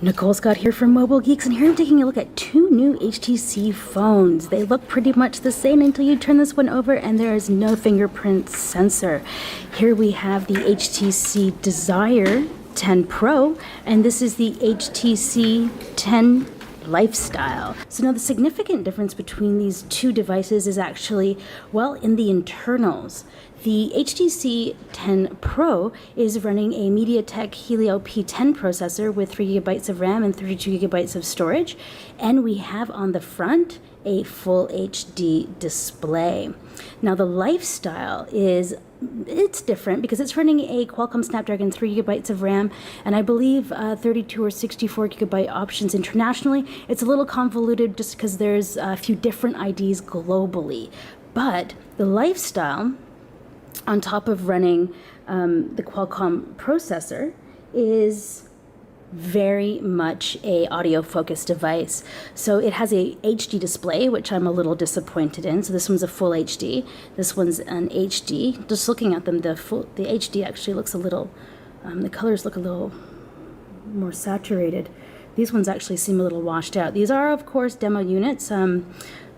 Nicole Scott here from Mobile Geeks, and here I'm taking a look at two new HTC phones. They look pretty much the same until you turn this one over and there is no fingerprint sensor. Here we have the HTC Desire 10 Pro, and this is the HTC 10 Lifestyle. So now the significant difference between these two devices is actually, well, in the internals. The HTC 10 Pro is running a MediaTek Helio P10 processor with 3 GB of RAM and 32 GB of storage, and we have on the front a full HD display. Now the Lifestyle it's different because it's running a Qualcomm Snapdragon 3 GB of RAM, and I believe 32 or 64 GB options internationally. It's a little convoluted just because there's a few different IDs globally, but the Lifestyle, on top of running the Qualcomm processor, is very much a audio focused device. So it has a HD display, which I'm a little disappointed in. So this one's a full HD. This one's an HD. Just looking at them, the HD actually looks a little, the colors look a little more saturated. These ones actually seem a little washed out. These are, of course, demo units.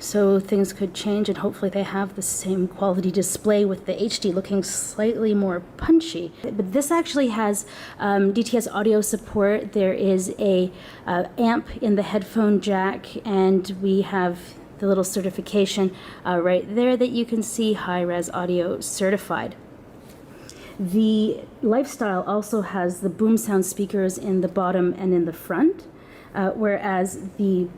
So things could change, and hopefully they have the same quality display with the HD looking slightly more punchy. But this actually has DTS audio support. There is a amp in the headphone jack, and we have the little certification right there that you can see, high-res audio certified. The Lifestyle also has the boom sound speakers in the bottom and in the front, whereas the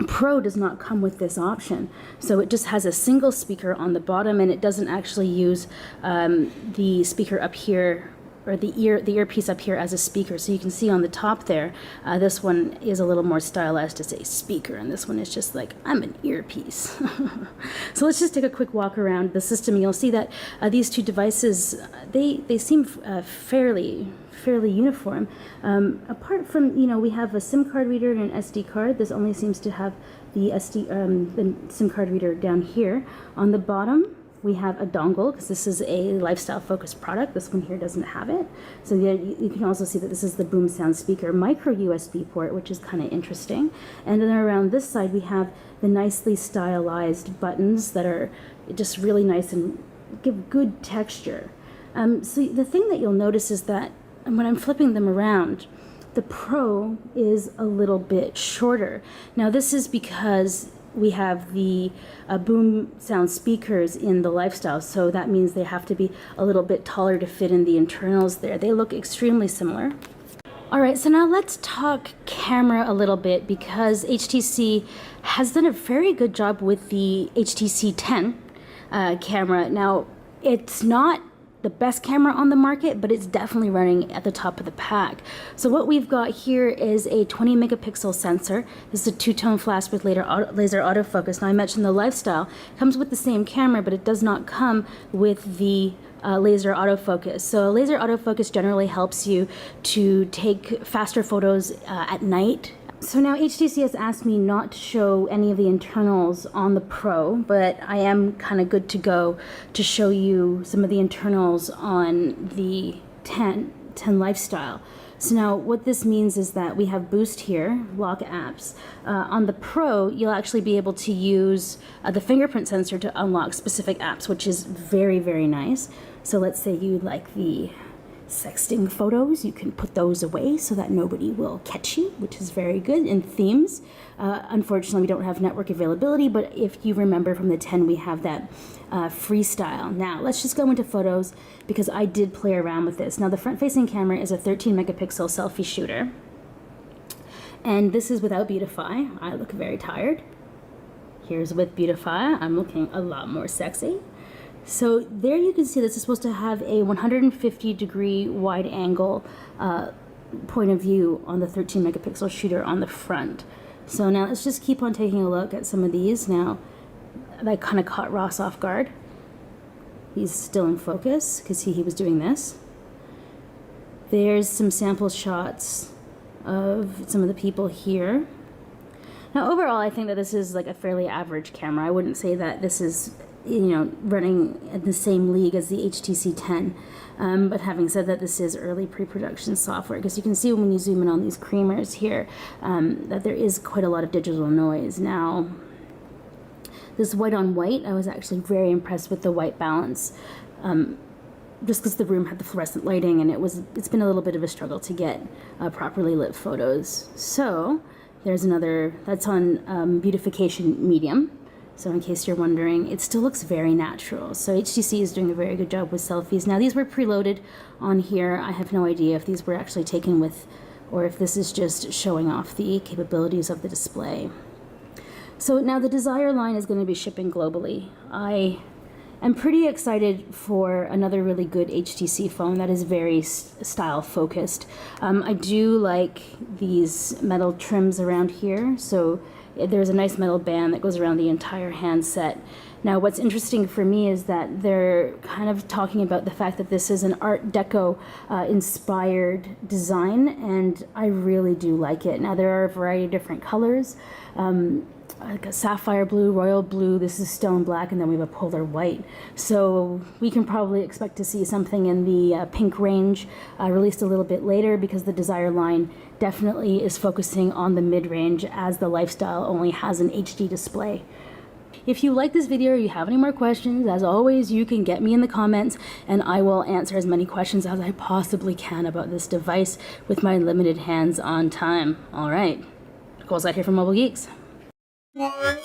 Pro does not come with this option. So it just has a single speaker on the bottom, and it doesn't actually use the speaker up here, or the earpiece up here as a speaker. So you can see on the top there, this one is a little more stylized to say speaker, and this one is just like, I'm an earpiece. So let's just take a quick walk around the system, and you'll see that these two devices, they seem fairly uniform. Apart from, we have a SIM card reader and an SD card. This only seems to have the SIM card reader down here. On the bottom, we have a dongle, because this is a lifestyle focused product. This one here doesn't have it. So you can also see that this is the boom sound speaker, micro USB port, which is kind of interesting. And then around this side, we have the nicely stylized buttons that are just really nice and give good texture. So the thing that you'll notice is that when I'm flipping them around, the Pro is a little bit shorter. Now this is because we have the boom sound speakers in the Lifestyle, so that means they have to be a little bit taller to fit in the internals there. They look extremely similar. All right, so now let's talk camera a little bit, because HTC has done a very good job with the HTC 10 camera. Now, it's not the best camera on the market, but it's definitely running at the top of the pack. So what we've got here is a 20 megapixel sensor. This is a two-tone flash with laser autofocus. Now I mentioned the Lifestyle comes with the same camera, but it does not come with the laser autofocus. So laser autofocus generally helps you to take faster photos at night. So now HTC has asked me not to show any of the internals on the Pro, but I am kind of good to go to show you some of the internals on the 10 Lifestyle. So now what this means is that we have Boost here, lock apps. On the Pro, you'll actually be able to use the fingerprint sensor to unlock specific apps, which is very, very nice. So let's say you like the sexting photos, you can put those away so that nobody will catch you, which is very good. In themes, unfortunately we don't have network availability, but if you remember from the 10, we have that freestyle. Now let's just go into photos, because I did play around with this. Now the front facing camera is a 13 megapixel selfie shooter, and this is without beautify. I look very tired. Here's with beautify. I'm looking a lot more sexy. So there you can see this is supposed to have a 150-degree wide angle point of view on the 13 megapixel shooter on the front. So now let's just keep on taking a look at some of these. Now that kind of caught Ross off guard. He's still in focus because he was doing this. There's some sample shots of some of the people here. Now overall, I think that this is like a fairly average camera. I wouldn't say that this is running in the same league as the HTC 10. But having said that, this is early pre-production software, because you can see when you zoom in on these creamers here that there is quite a lot of digital noise. Now, this white on white, I was actually very impressed with the white balance, just because the room had the fluorescent lighting, and it's been a little bit of a struggle to get properly lit photos. So there's another, that's on beautification medium. So in case you're wondering, it still looks very natural. So HTC is doing a very good job with selfies. Now these were preloaded on here. I have no idea if these were actually taken with, or if this is just showing off the capabilities of the display. So now the Desire line is going to be shipping globally. I am pretty excited for another really good HTC phone that is very style focused. I do like these metal trims around here. So there's a nice metal band that goes around the entire handset. Now, what's interesting for me is that they're kind of talking about the fact that this is an Art Deco inspired design, and I really do like it. Now, there are a variety of different colors, like a sapphire blue, royal blue, this is stone black, and then we have a polar white. So we can probably expect to see something in the pink range released a little bit later, because the Desire line definitely is focusing on the mid-range, as the Lifestyle only has an HD display. If you like this video or you have any more questions, as always, you can get me in the comments and I will answer as many questions as I possibly can about this device with my limited hands-on time. All right, Nicole's out here from Mobile Geeks. What?